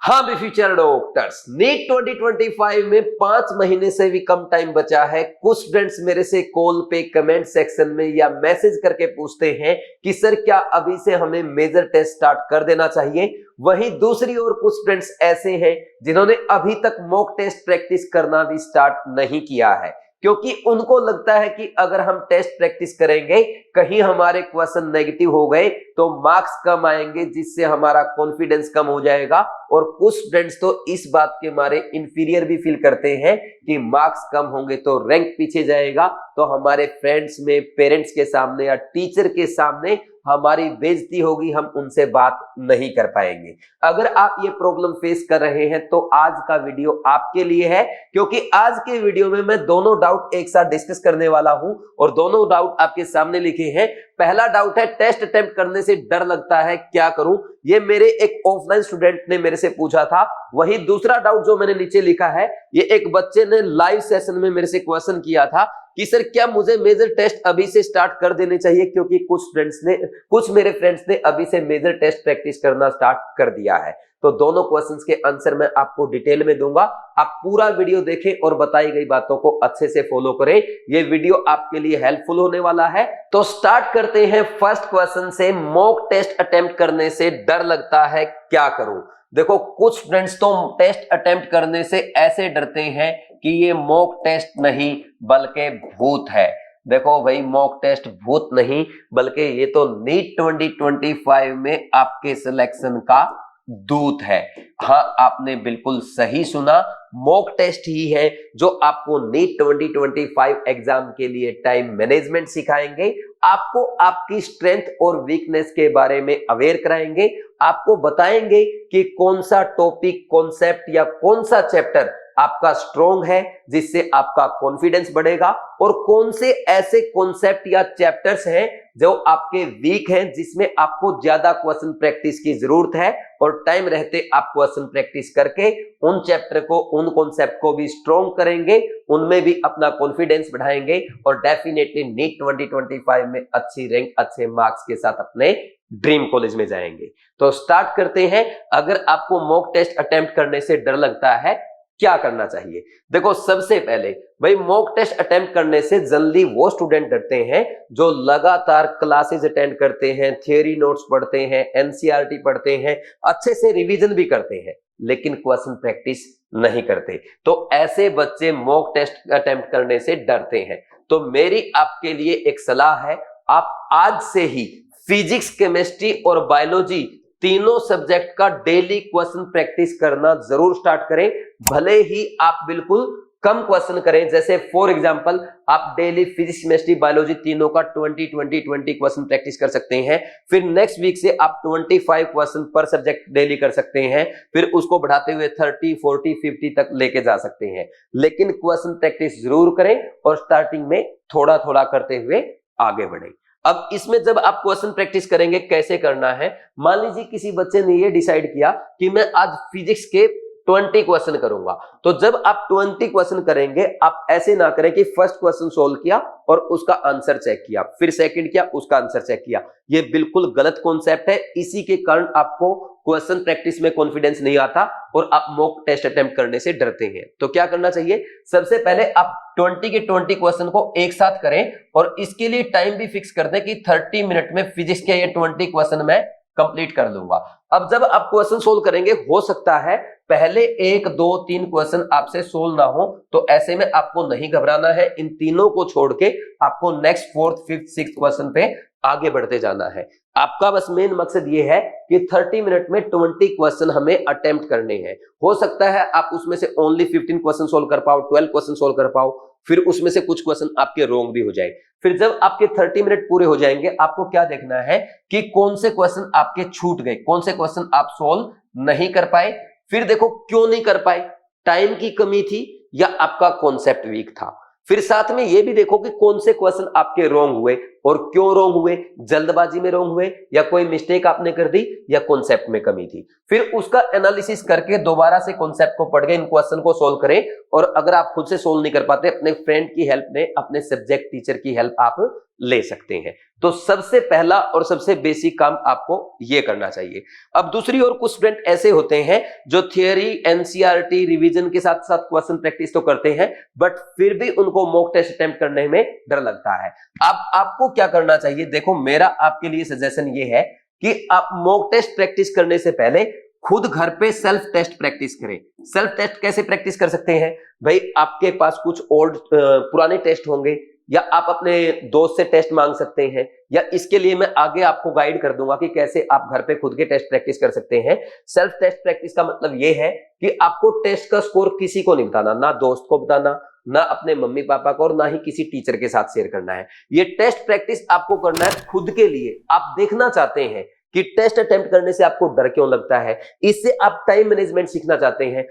हाँ भी future doctors, NEET 2025 में 5 महीने से भी कम टाइम बचा है। कुछ स्टूडेंट्स मेरे से कॉल पे, कमेंट सेक्शन में या मैसेज करके पूछते हैं कि सर क्या अभी से हमें मेजर टेस्ट स्टार्ट कर देना चाहिए। वहीं दूसरी ओर कुछ स्टूडेंट्स ऐसे हैं जिन्होंने अभी तक मॉक टेस्ट प्रैक्टिस करना भी स्टार्ट नहीं किया है, क्योंकि उनको लगता है कि अगर हम टेस्ट प्रैक्टिस करेंगे, कहीं हमारे क्वेश्चन नेगेटिव हो गए तो मार्क्स कम आएंगे, जिससे हमारा कॉन्फिडेंस कम हो जाएगा। और कुछ स्टूडेंट्स तो इस बात के मारे इंफीरियर भी फील करते हैं कि मार्क्स कम होंगे तो रैंक पीछे जाएगा, तो हमारे फ्रेंड्स में, पेरेंट्स के सामने या टीचर के सामने हमारी बेइज्जती होगी, हम उनसे बात नहीं कर पाएंगे। अगर आप ये प्रॉब्लम फेस कर रहे हैं तो आज का वीडियो आपके लिए है, क्योंकि आज के वीडियो में मैं दोनों डाउट एक साथ डिस्कस करने वाला हूं और दोनों डाउट आपके सामने लिखे हैं। पहला डाउट है, टेस्ट अटेम्प्ट करने से डर लगता है, क्या करूं? ये मेरे एक ऑफलाइन स्टूडेंट ने मेरे से पूछा था। वही दूसरा डाउट जो मैंने नीचे लिखा है, ये एक बच्चे ने लाइव सेशन में मेरे से क्वेश्चन किया था कि सर क्या मुझे मेजर टेस्ट अभी से स्टार्ट कर देने चाहिए, क्योंकि कुछ मेरे फ्रेंड्स ने अभी से मेजर टेस्ट प्रैक्टिस करना स्टार्ट कर दिया है। तो दोनों क्वेश्चंस के आंसर मैं आपको डिटेल में दूंगा। आप पूरा वीडियो देखें और बताई गई बातों को अच्छे से फॉलो करें। ये वीडियो आपके लिए हेल्पफुल होने वाला है। तो स्टार्ट करते हैं फर्स्ट क्वेश्चन से। मॉक टेस्ट अटेम्प्ट करने से डर लगता है, क्या करूं? देखो, कुछ स्टूडेंट्स तो टेस्ट अटेम्प्ट करने से ऐसे डरते हैं कि ये मॉक टेस्ट नहीं बल्कि भूत है। देखो भाई, मॉक टेस्ट भूत नहीं बल्कि ये तो नीट 2025 में आपके सिलेक्शन का दूत है। हाँ, आपने बिल्कुल सही सुना, मॉक टेस्ट ही है जो आपको नीट 2025 एग्जाम के लिए टाइम मैनेजमेंट सिखाएंगे, आपको आपकी स्ट्रेंथ और वीकनेस के बारे में अवेयर कराएंगे, आपको बताएंगे कि कौन सा टॉपिक, कॉन्सेप्ट या कौन सा चैप्टर आपका स्ट्रॉन्ग है जिससे आपका कॉन्फिडेंस बढ़ेगा, और कौन से ऐसे कॉन्सेप्ट या चैप्टर्स हैं जो आपके वीक हैं जिसमें आपको ज्यादा क्वेश्चन प्रैक्टिस की जरूरत है। और टाइम रहते आप क्वेश्चन प्रैक्टिस करके उन चैप्टर को, उन कॉन्सेप्ट को भी स्ट्रॉन्ग करेंगे, उनमें भी अपना कॉन्फिडेंस बढ़ाएंगे और डेफिनेटली नीट 2025 में अच्छी रैंक, अच्छे मार्क्स के साथ अपने ड्रीम कॉलेज में जाएंगे। तो स्टार्ट करते हैं। अगर आपको मॉक टेस्ट अटेम्प्ट करने से डर लगता है, क्या करना चाहिए? देखो, सबसे पहले भाई, मॉक टेस्ट अटेम्प्ट करने से जल्दी वो स्टूडेंट डरते हैं जो लगातार क्लासेस अटेंड करते हैं, थियोरी नोट्स पढ़ते हैं, एनसीईआरटी पढ़ते हैं, अच्छे से रिवीजन भी करते हैं, लेकिन क्वेश्चन प्रैक्टिस नहीं करते। तो ऐसे बच्चे मॉक टेस्ट अटेम्प्ट करने से डरते हैं। तो मेरी आपके लिए एक सलाह है, आप आज से ही फिजिक्स, केमिस्ट्री और बायोलॉजी तीनों सब्जेक्ट का डेली क्वेश्चन प्रैक्टिस करना जरूर स्टार्ट करें। भले ही आप बिल्कुल कम क्वेश्चन करें, जैसे फॉर एग्जांपल आप डेली फिजिक्स, केमिस्ट्री, बायोलॉजी तीनों का 20 क्वेश्चन प्रैक्टिस कर सकते हैं। फिर नेक्स्ट वीक से आप 25 क्वेश्चन पर सब्जेक्ट डेली कर सकते हैं, फिर उसको बढ़ाते हुए 30, 40, 50 तक लेके जा सकते हैं। लेकिन क्वेश्चन प्रैक्टिस जरूर करें और स्टार्टिंग में थोड़ा थोड़ा करते हुए आगे बढ़ें। अब इसमें जब आप क्वेश्चन प्रैक्टिस करेंगे, कैसे करना है? मान लीजिए किसी बच्चे ने ये डिसाइड किया कि मैं आज फिजिक्स के 20 क्वेश्चन करूंगा, तो जब आप 20 क्वेश्चन करेंगे, आप ऐसे ना करें कि फर्स्ट क्वेश्चन सोल्व किया और उसका आंसर चेक किया, फिर सेकंड किया, उसका आंसर चेक किया। ये बिल्कुल गलत कॉन्सेप्ट है। इसी के कारण आपको क्वेश्चन प्रैक्टिस में कॉन्फिडेंस नहीं आता और आप मॉक टेस्ट अटेम्प्ट करने से डरते हैं। तो क्या करना चाहिए? सबसे पहले आप 20 के 20 क्वेश्चन को एक साथ करें और इसके लिए टाइम भी फिक्स कर दें कि 30 मिनट में फिजिक्स के ये 20 क्वेश्चन मैं कंप्लीट कर लूंगा। अब जब आप क्वेश्चन सोल्व करेंगे, हो सकता है पहले 1, 2, 3 क्वेश्चन आपसे सोल्व ना हो, तो ऐसे में आपको नहीं घबराना है। इन तीनों को छोड़ के आपको next 4th, 5th, 6th question पे आगे बढ़ते जाना है। आपका बस मेन मकसद ये है कि 30 मिनट में 20 क्वेश्चन हमें अटेम्प्ट करने हैं। हो सकता है आप उसमें से ओनली 15 क्वेश्चन सोल्व कर पाओ, 12 क्वेश्चन सोल्व कर पाओ, फिर उसमें से कुछ क्वेश्चन आपके रॉन्ग भी हो जाए। फिर जब आपके 30 मिनट पूरे हो जाएंगे, आपको क्या देखना है कि कौन से क्वेश्चन आपके छूट गए, कौन से क्वेश्चन आप सोल्व नहीं कर पाए। फिर देखो क्यों नहीं कर पाए, टाइम की कमी थी या आपका कॉन्सेप्ट वीक था। फिर साथ में ये भी देखो कि कौन से क्वेश्चन आपके रॉन्ग हुए, और क्यों रॉन्ग हुए, जल्दबाजी में रॉन्ग हुए या कोई मिस्टेक आपने कर दी या कॉन्सेप्ट में कमी थी। फिर उसका एनालिसिस करके दोबारा से कॉन्सेप्ट को पढ़ के इन क्वेश्चन को सोल्व करें। और अगर आप खुद से सोल्व नहीं कर पाते, अपने फ्रेंड की हेल्प में, अपने सब्जेक्ट टीचर की हेल्प आप ले सकते हैं। तो सबसे पहला और सबसे बेसिक काम आपको यह करना चाहिए। अब दूसरी ओर कुछ स्टूडेंट ऐसे होते हैं जो थियरी, एनसीईआरटी, रिवीजन के साथ साथ क्वेश्चन प्रैक्टिस तो करते हैं, बट फिर भी उनको मॉक टेस्ट अटेम्प्ट करने में डर लगता है। अब आपको क्या करना चाहिए, देखो मेरा आपके लिए सजेशन ये है कि आप मॉक टेस्ट प्रैक्टिस करने से पहले खुद घर पे सेल्फ टेस्ट प्रैक्टिस करें। सेल्फ टेस्ट कैसे प्रैक्टिस कर सकते हैं भाई, आपके पास कुछ ओल्ड पुराने टेस्ट होंगे या आप अपने दोस्त से टेस्ट मांग सकते हैं, या इसके लिए मैं आगे आपको गाइड कर दूंगा कि कैसे आप घर पे खुद के टेस्ट प्रैक्टिस कर सकते हैं। सेल्फ टेस्ट प्रैक्टिस का मतलब यह है कि आपको टेस्ट का स्कोर किसी को नहीं बताना, ना दोस्त को बताना, ना अपने मम्मी पापा को, और ना ही किसी टीचर के साथ शेयर करना है। ये टेस्ट प्रैक्टिस आपको करना है खुद के लिए। आप देखना चाहते हैं कि टेस्ट अटेम्प्ट करने से आपको डर क्यों लगता है, इससे आप टाइम मैनेजमेंट सीखना चाहते हैं,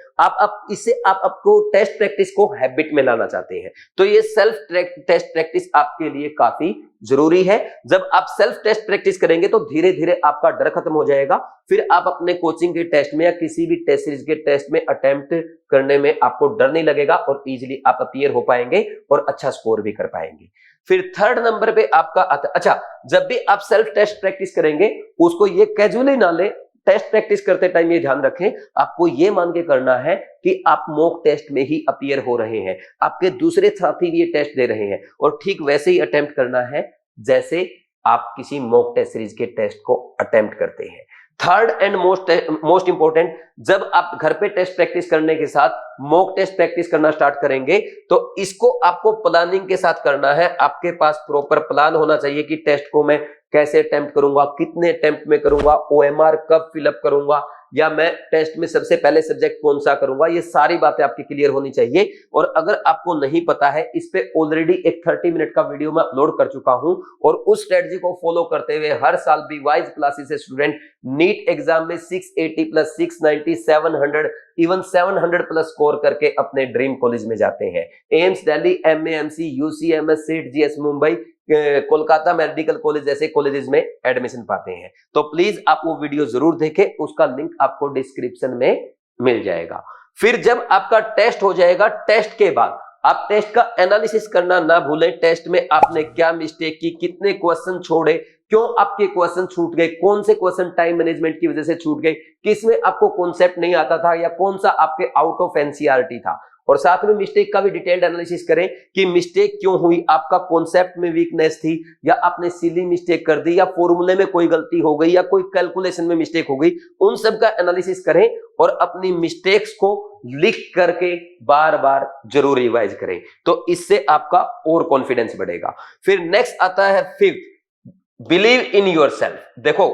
इससे आप आपको टेस्ट प्रैक्टिस को हैबिट में लाना चाहते हैं, तो ये सेल्फ टेस्ट प्रैक्टिस आपके लिए काफी जरूरी है। जब आप सेल्फ टेस्ट प्रैक्टिस करेंगे तो धीरे धीरे आपका डर खत्म हो जाएगा। फिर आप अपने कोचिंग के टेस्ट में या किसी भी टेस्ट सीरीज के टेस्ट में अटेम्प्ट करने में आपको डर नहीं लगेगा और इजीली आप अपीयर हो पाएंगे और अच्छा स्कोर भी कर पाएंगे। फिर थर्ड नंबर पे आपका अच्छा, जब भी आप सेल्फ टेस्ट प्रैक्टिस करेंगे उसको ये कैजुअली ना ले। टेस्ट प्रैक्टिस करते टाइम ये ध्यान रखें, आपको ये मान के करना है कि आप मॉक टेस्ट में ही अपीयर हो रहे हैं, आपके दूसरे साथी भी ये टेस्ट दे रहे हैं, और ठीक वैसे ही अटेम्प्ट करना है जैसे आप किसी मॉक टेस्ट सीरीज के टेस्ट को अटेम्प्ट करते हैं। थर्ड एंड मोस्ट इंपॉर्टेंट, जब आप घर पे टेस्ट प्रैक्टिस करने के साथ मॉक टेस्ट प्रैक्टिस करना स्टार्ट करेंगे तो इसको आपको प्लानिंग के साथ करना है। आपके पास प्रॉपर प्लान होना चाहिए कि टेस्ट को मैं कैसे अटेम्प्ट करूंगा, कितने अटेम्प्ट में करूंगा, ओएमआर कब फिलअप करूंगा, या मैं टेस्ट में सबसे पहले सब्जेक्ट कौन सा करूंगा। ये सारी बातें आपकी क्लियर होनी चाहिए। और अगर आपको नहीं पता है, इस पे ऑलरेडी एक 30 मिनट का वीडियो मैं अपलोड कर चुका हूं, और उस स्ट्रेटजी को फॉलो करते हुए हर साल बीवाइज क्लासेस से स्टूडेंट नीट एग्जाम में 680 प्लस 690 700 इवन 700 प्लस स्कोर करके अपने ड्रीम कॉलेज में जाते हैं। एम्स दिल्ली, एमएएमसी, यूसीएमएस, सीट, GS Mumbai, Kolkata medical college जैसे कॉलेजेस में एडमिशन पाते हैं। तो प्लीज आप वो वीडियो जरूर देखें, उसका लिंक आपको डिस्क्रिप्शन में मिल जाएगा। फिर जब आपका टेस्ट हो जाएगा, टेस्ट के बाद आप टेस्ट का एनालिसिस करना ना भूलें। टेस्ट में आपने क्या मिस्टेक की, कितने क्वेश्चन छोड़े, क्यों आपके क्वेश्चन छूट गए, कौन से क्वेश्चन टाइम मैनेजमेंट की वजह से छूट गए, किसमें आपको कॉन्सेप्ट नहीं आता था या कौन सा आपके आउट ऑफ एनसीईआरटी था। और साथ में मिस्टेक का भी डिटेल्ड एनालिसिस करें कि मिस्टेक क्यों हुई, आपका कॉन्सेप्ट में वीकनेस थी, या आपने सिली मिस्टेक कर दी, या फॉर्मूले में कोई गलती हो गई, या कोई कैलकुलेशन में मिस्टेक हो गई। उन सब का एनालिसिस करें और अपनी मिस्टेक्स को लिख करके बार बार जरूर रिवाइज करें, तो इससे आपका और कॉन्फिडेंस बढ़ेगा। फिर नेक्स्ट आता है फिफ्थ, बिलीव इन योरसेल्फ। देखो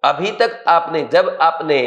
अभी तक आपने, जब आपने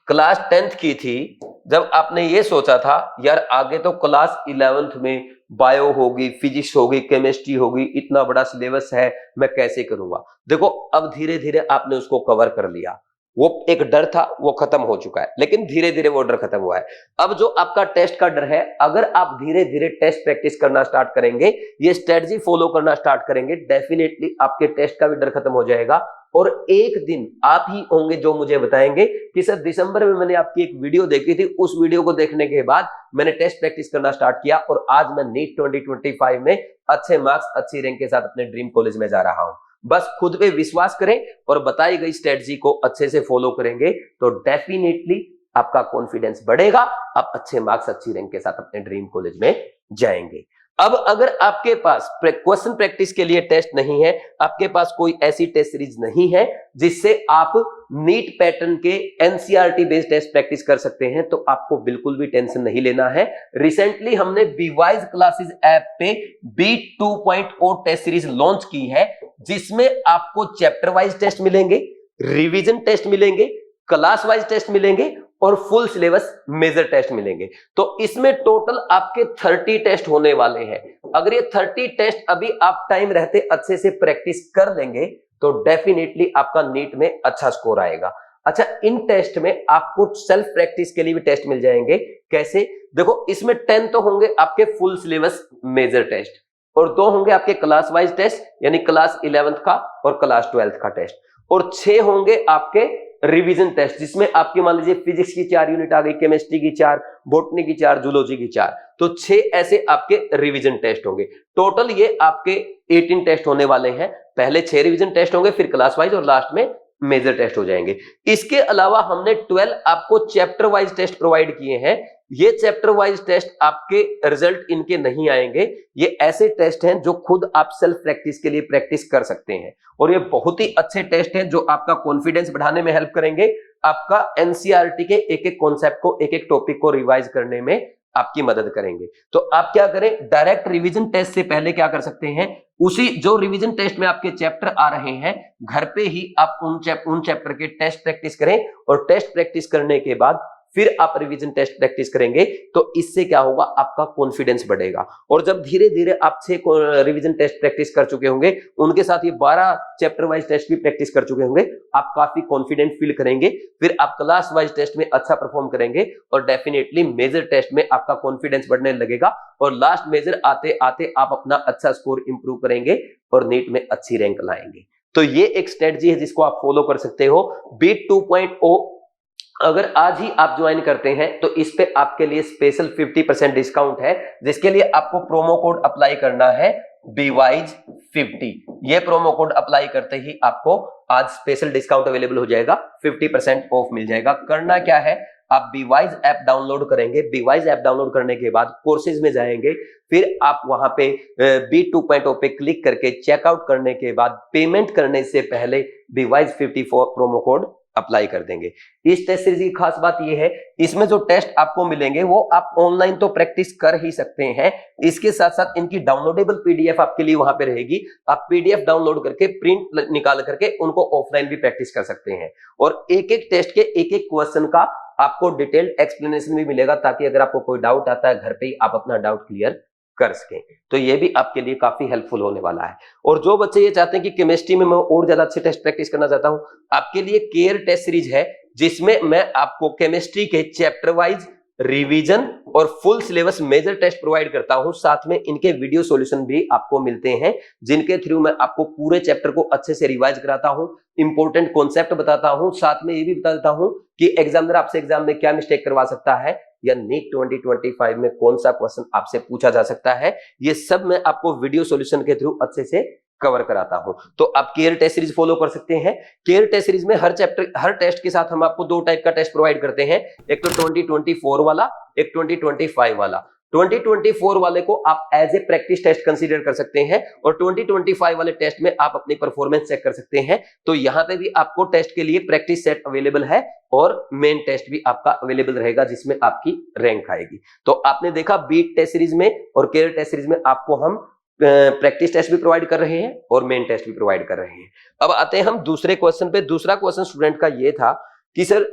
क्लास 10th की थी, जब आपने ये सोचा था यार आगे तो क्लास 11th में बायो होगी, फिजिक्स होगी, केमिस्ट्री होगी, इतना बड़ा सिलेबस है, मैं कैसे करूंगा। देखो अब धीरे धीरे आपने उसको कवर कर लिया, वो एक डर था वो खत्म हो चुका है, लेकिन धीरे धीरे वो डर खत्म हुआ है। अब जो आपका टेस्ट का डर है, अगर आप धीरे धीरे टेस्ट प्रैक्टिस करना स्टार्ट करेंगे, ये स्ट्रेटजी फॉलो करना स्टार्ट करेंगे, डेफिनेटली आपके टेस्ट का भी डर खत्म हो जाएगा। और एक दिन आप ही होंगे जो मुझे बताएंगे कि सर दिसंबर में मैंने आपकी एक वीडियो देखी थी, उस वीडियो को देखने के बाद मैंने टेस्ट प्रैक्टिस करना स्टार्ट किया और आज मैं नीट 2025 में अच्छे मार्क्स, अच्छी रैंक के साथ अपने ड्रीम कॉलेज में जा रहा हूं। बस खुद पे विश्वास करें और बताई गई स्ट्रेटजी को अच्छे से फॉलो करेंगे तो डेफिनेटली आपका कॉन्फिडेंस बढ़ेगा, आप अच्छे मार्क्स, अच्छी रैंक के साथ अपने ड्रीम कॉलेज में जाएंगे। अब अगर आपके पास क्वेश्चन प्रैक्टिस के लिए टेस्ट नहीं है, आपके पास कोई ऐसी टेस्ट सीरीज नहीं है जिससे आप नीट पैटर्न के एनसीईआरटी बेस्ड टेस्ट प्रैक्टिस कर सकते हैं, तो आपको बिल्कुल भी टेंशन नहीं लेना है। रिसेंटली हमने बीवाइज क्लासेस ऐप पे बीट 2.0 टेस्ट सीरीज लॉन्च की है, जिसमें आपको चैप्टर वाइज टेस्ट मिलेंगे, रिवीजन टेस्ट मिलेंगे, क्लास वाइज टेस्ट मिलेंगे और फुल सिलेबस मेजर टेस्ट मिलेंगे। तो इसमें टोटल आपके 30 टेस्ट होने वाले हैं। अगर ये 30 टेस्ट अभी आप टाइम रहते अच्छे से प्रैक्टिस कर लेंगे तो डेफिनेटली आपका नीट में अच्छा स्कोर आएगा। अच्छा, इन टेस्ट में आपको सेल्फ प्रैक्टिस के लिए भी टेस्ट मिल जाएंगे। कैसे? देखो इसमें 10 तो होंगे आपके फुल सिलेबस मेजर टेस्ट, और 2 होंगे आपके क्लास वाइज टेस्ट यानी क्लास 11th का और क्लास 12th का टेस्ट, और 6 होंगे आपके रिवीजन टेस्ट जिसमें आपकी मान लीजिए फिजिक्स की 4 यूनिट आ गई, केमिस्ट्री की 4, बॉटनी की 4, जूलॉजी की 4, तो 6 ऐसे आपके रिवीजन टेस्ट होंगे। टोटल ये आपके 18 टेस्ट होने वाले हैं। पहले 6 रिवीजन टेस्ट होंगे, फिर क्लास वाइज और लास्ट में मेजर टेस्ट हो जाएंगे। इसके अलावा हमने 12 आपको चैप्टर वाइज टेस्ट प्रोवाइड किए हैं। ये चैप्टर वाइज टेस्ट आपके रिजल्ट इनके नहीं आएंगे, ये ऐसे टेस्ट हैं जो खुद आप सेल्फ प्रैक्टिस के लिए प्रैक्टिस कर सकते हैं, और ये बहुत ही अच्छे टेस्ट हैं जो आपका कॉन्फिडेंस बढ़ाने में हेल्प करेंगे, आपका एनसीईआरटी के एक एक कॉन्सेप्ट को, एक एक टॉपिक को रिवाइज करने में आपकी मदद करेंगे। तो आप क्या करें, डायरेक्ट रिवीजन टेस्ट से पहले क्या कर सकते हैं, उसी जो रिवीजन टेस्ट में आपके चैप्टर आ रहे हैं घर पे ही आप उन चैप्टर के टेस्ट प्रैक्टिस करें, और टेस्ट प्रैक्टिस करने के बाद फिर आप रिवीजन टेस्ट प्रैक्टिस करेंगे, तो इससे क्या होगा, आपका कॉन्फिडेंस बढ़ेगा। और जब धीरे धीरे आप 6 रिवीजन टेस्ट प्रैक्टिस कर चुके होंगे, उनके साथ ये 12 चैप्टर वाइज टेस्ट भी प्रैक्टिस कर चुके होंगे, आप काफी कॉन्फिडेंट फील करेंगे, फिर आप क्लास वाइज टेस्ट में अच्छा परफॉर्म करेंगे, और डेफिनेटली मेजर टेस्ट में आपका कॉन्फिडेंस बढ़ने लगेगा, और लास्ट मेजर आते आते आप अपना अच्छा स्कोर इंप्रूव करेंगे और नीट में अच्छी रैंक लाएंगे। तो ये एक स्ट्रेटजी है जिसको आप फॉलो कर सकते हो। बीट 2.0 अगर आज ही आप ज्वाइन करते हैं तो इस पे आपके लिए स्पेशल 50% डिस्काउंट है, जिसके लिए आपको प्रोमो कोड अप्लाई करना है BWISE50। ये प्रोमो कोड अप्लाई करते ही आपको आज स्पेशल डिस्काउंट अवेलेबल हो जाएगा, 50% ऑफ मिल जाएगा। करना क्या है, आप BWISE ऐप डाउनलोड करेंगे, BWISE ऐप डाउनलोड करने के बाद कोर्सेज में जाएंगे, फिर आप वहां पे बीट 2.0 पे क्लिक करके चेकआउट करने के बाद पेमेंट करने से पहले BWISE50 प्रोमो कोड अप्लाई कर देंगे। इस टेस्ट सीरीज की खास बात यह है, इसमें जो टेस्ट आपको मिलेंगे वो आप ऑनलाइन तो प्रैक्टिस कर ही सकते हैं, इसके साथ साथ इनकी डाउनलोडेबल पीडीएफ आपके लिए वहां पे रहेगी। आप पीडीएफ डाउनलोड करके प्रिंट निकाल करके उनको ऑफलाइन भी प्रैक्टिस कर सकते हैं, और एक एक टेस्ट के एक एक क्वेश्चन का आपको डिटेल्ड एक्सप्लेनेशन भी मिलेगा, ताकि अगर आपको कोई डाउट आता है घर पे ही आप अपना डाउट क्लियर कर सकें। तो ये भी आपके लिए काफी हेल्पफुल होने वाला है। और जो बच्चे ये चाहते हैं कि केमिस्ट्री में मैं और ज्यादा अच्छे टेस्ट प्रैक्टिस करना चाहता हूं, आपके लिए केयर टेस्ट सीरीज है, जिसमें मैं आपको केमिस्ट्री के चैप्टर वाइज रिवीजन और full syllabus major test provide करता हूं। साथ में इनके वीडियो सॉल्यूशन भी आपको मिलते हैं, जिनके थ्रू मैं आपको पूरे चैप्टर को अच्छे से रिवाइज कराता हूं, इंपॉर्टेंट कॉन्सेप्ट बताता हूं, साथ में ये भी बता देता हूं कि एग्जामिनर आपसे एग्जाम में क्या मिस्टेक करवा सकता है, या नीट 2025 में कौन सा क्वेश्चन आपसे पूछा जा सकता है। ये सब मैं आपको वीडियो सॉल्यूशन के थ्रू अच्छे से कवर कराता हूं। तो आप केयर टेस्ट सीरीज फॉलो कर सकते हैं। केयर टेस्ट सीरीज में हर चैप्टर, हर टेस्ट के साथ हम आपको 2 टाइप का टेस्ट प्रोवाइड करते हैं, एक तो 2024 वाला, एक 2025 वाला। 2024 वाले को आप as a practice test consider कर सकते हैं, और 2025 वाले टेस्ट में आप अपनी परफॉर्मेंस चेक कर सकते हैं। तो यहां पे भी आपको टेस्ट के लिए प्रैक्टिस सेट अवेलेबल है, और मेन टेस्ट भी आपका अवेलेबल रहेगा, जिसमें आपकी रैंक आएगी। तो आपने देखा बीट टेस्ट सीरीज में और केयर टेस्ट सीरीज में आपको हम प्रैक्टिस टेस्ट भी प्रोवाइड कर रहे हैं और मेन टेस्ट भी प्रोवाइड कर रहे हैं। अब आते हैं हम दूसरे क्वेश्चन पे। दूसरा क्वेश्चन स्टूडेंट का ये था कि सर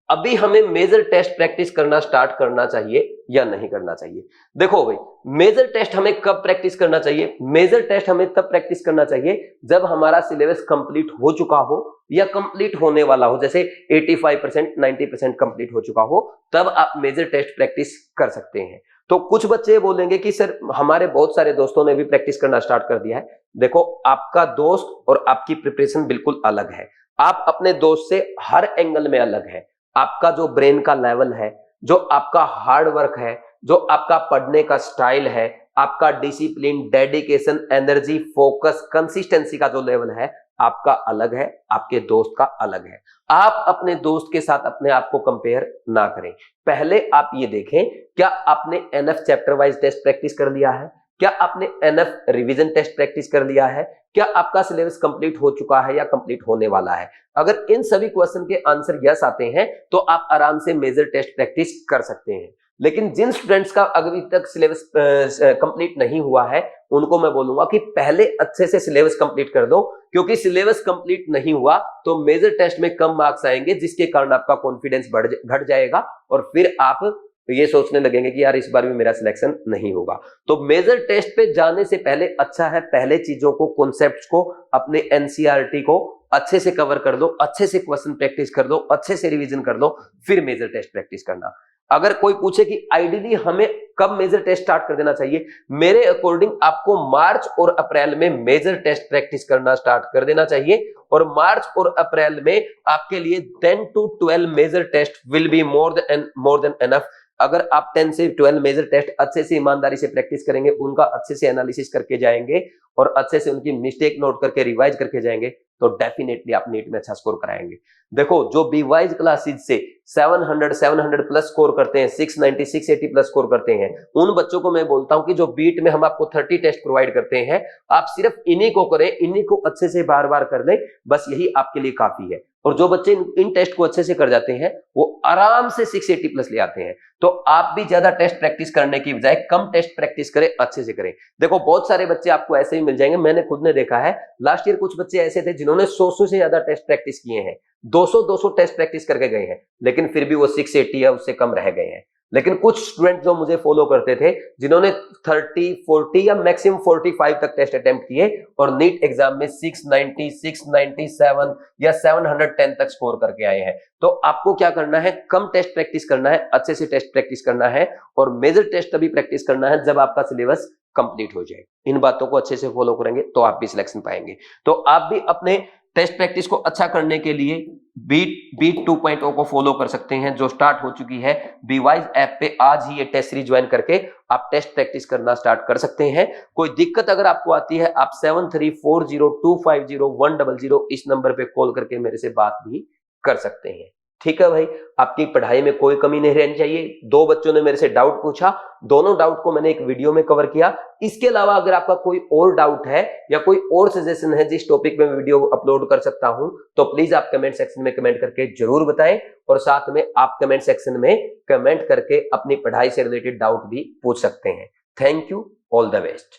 अभी हमें मेजर टेस्ट प्रैक्टिस करना स्टार्ट करना चाहिए या नहीं करना चाहिए। देखो भाई, मेजर टेस्ट हमें कब प्रैक्टिस करना चाहिए, मेजर टेस्ट हमें तब प्रैक्टिस करना चाहिए जब हमारा सिलेबस कंप्लीट हो चुका हो या कंप्लीट होने वाला हो, जैसे 85% 90% कंप्लीट हो चुका हो, तब आप मेजर टेस्ट प्रैक्टिस कर सकते हैं। तो कुछ बच्चे बोलेंगे कि सर हमारे बहुत सारे दोस्तों ने भी प्रैक्टिस करना स्टार्ट कर दिया है। देखो, आपका दोस्त और आपकी प्रिपरेशन बिल्कुल अलग है। आप अपने दोस्त से हर एंगल में अलग है। आपका जो ब्रेन का लेवल है, जो आपका हार्ड वर्क है, जो आपका पढ़ने का स्टाइल है, आपका discipline, dedication, energy, focus, consistency का जो लेवल है, आपका अलग है, आपके दोस्त का अलग है। आप अपने दोस्त के साथ अपने आप को कंपेयर ना करें। पहले आप ये देखें, क्या आपने enough chapter wise test practice कर लिया है, क्या आपने एनएफ रिवीजन टेस्ट प्रैक्टिस कर लिया है, क्या आपका सिलेबस कंप्लीट हो चुका है या कंप्लीट होने वाला है। अगर इन सभी क्वेश्चन के आंसर यस आते हैं तो आप आराम से मेजर टेस्ट प्रैक्टिस कर सकते हैं। लेकिन जिन स्टूडेंट्स का अभी तक सिलेबस कंप्लीट नहीं हुआ है, उनको मैं बोलूंगा कि पहले अच्छे से सिलेबस कंप्लीट कर दो, क्योंकि सिलेबस कंप्लीट नहीं हुआ तो मेजर टेस्ट में कम मार्क्स आएंगे, जिसके कारण आपका कॉन्फिडेंस घट जाएगा, और फिर आप ये सोचने लगेंगे कि यार इस बार भी मेरा सिलेक्शन नहीं होगा। तो मेजर टेस्ट पे जाने से पहले अच्छा है पहले चीजों को, कॉन्सेप्ट्स को, अपने एनसीईआरटी को अच्छे से कवर कर दो, अच्छे से क्वेश्चन प्रैक्टिस कर दो, अच्छे से रिवीजन कर दो, फिर मेजर टेस्ट प्रैक्टिस करना। अगर कोई पूछे कि आइडियली हमें कब मेजर टेस्ट स्टार्ट कर देना चाहिए? मेरे अकॉर्डिंग आपको मार्च और अप्रैल में मेजर टेस्ट प्रैक्टिस करना स्टार्ट कर देना चाहिए, और मार्च और अप्रैल में आपके लिए 10 to 12 major test will be more than enough. अगर आप 10 से 12 मेजर टेस्ट अच्छे से ईमानदारी से प्रैक्टिस करेंगे, उनका अच्छे से एनालिसिस करके जाएंगे और अच्छे से उनकी मिस्टेक नोट करके रिवाइज करके जाएंगे, तो डेफिनेटली आप नीट में अच्छा स्कोर कराएंगे। देखो, जो बीवाइज क्लासेज से 700 प्लस स्कोर करते हैं, 690 680 प्लस स्कोर करते हैं, उन बच्चों को मैं बोलता हूं कि जो बीट में हम आपको 30 टेस्ट प्रोवाइड करते हैं, आप सिर्फ इन्हीं को करें, इन्हीं को अच्छे से बार बार कर लें, बस यही आपके लिए काफी है। और जो बच्चे इन टेस्ट को अच्छे से कर जाते हैं, वो आराम से 680 प्लस ले आते हैं। तो आप भी ज्यादा टेस्ट प्रैक्टिस करने की बजाय कम टेस्ट प्रैक्टिस करें, अच्छे से करें। देखो, बहुत सारे बच्चे आपको ऐसे ही मिल जाएंगे, मैंने खुद ने देखा है। लास्ट ईयर कुछ बच्चे ऐसे थे जिन्होंने 100 से ज्यादा टेस्ट प्रैक्टिस किए हैं, 200 टेस्ट प्रैक्टिस करके गए हैं, लेकिन फिर भी वो 680 या उससे कम रह गए हैं। लेकिन कुछ स्टूडेंट जो मुझे फॉलो करते थे, जिन्होंने 30 40 या मैक्सिमम 45 तक टेस्ट अटेम्प्ट किए और नीट एग्जाम में 690 697 या 710 तक स्कोर करके आए हैं। तो आपको क्या करना है? कम टेस्ट प्रैक्टिस करना है, अच्छे से टेस्ट प्रैक्टिस करना है, और मेजर टेस्ट तभी प्रैक्टिस करना है जब आपका सिलेबस कंप्लीट हो जाए। इन बातों को अच्छे से फॉलो करेंगे तो आप भी सिलेक्शन पाएंगे। तो आप भी अपने टेस्ट प्रैक्टिस को अच्छा करने के लिए बीट 2.0 को फॉलो कर सकते हैं, जो स्टार्ट हो चुकी है बीवाइज ऐप पे। आज ही ये टेस्ट सीरीज ज्वाइन करके आप टेस्ट प्रैक्टिस करना स्टार्ट कर सकते हैं। कोई दिक्कत अगर आपको आती है, आप 7340250100 इस नंबर पे कॉल करके मेरे से बात भी कर सकते हैं। ठीक है भाई, आपकी पढ़ाई में कोई कमी नहीं रहनी चाहिए। 2 बच्चों ने मेरे से डाउट पूछा, दोनों डाउट को मैंने एक वीडियो में कवर किया। इसके अलावा अगर आपका कोई और डाउट है या कोई और सजेशन है जिस टॉपिक में वीडियो अपलोड कर सकता हूं, तो प्लीज आप कमेंट सेक्शन में कमेंट करके जरूर बताएं। और साथ में आप कमेंट सेक्शन में कमेंट करके अपनी पढ़ाई से रिलेटेड डाउट भी पूछ सकते हैं। Thank you, all the best.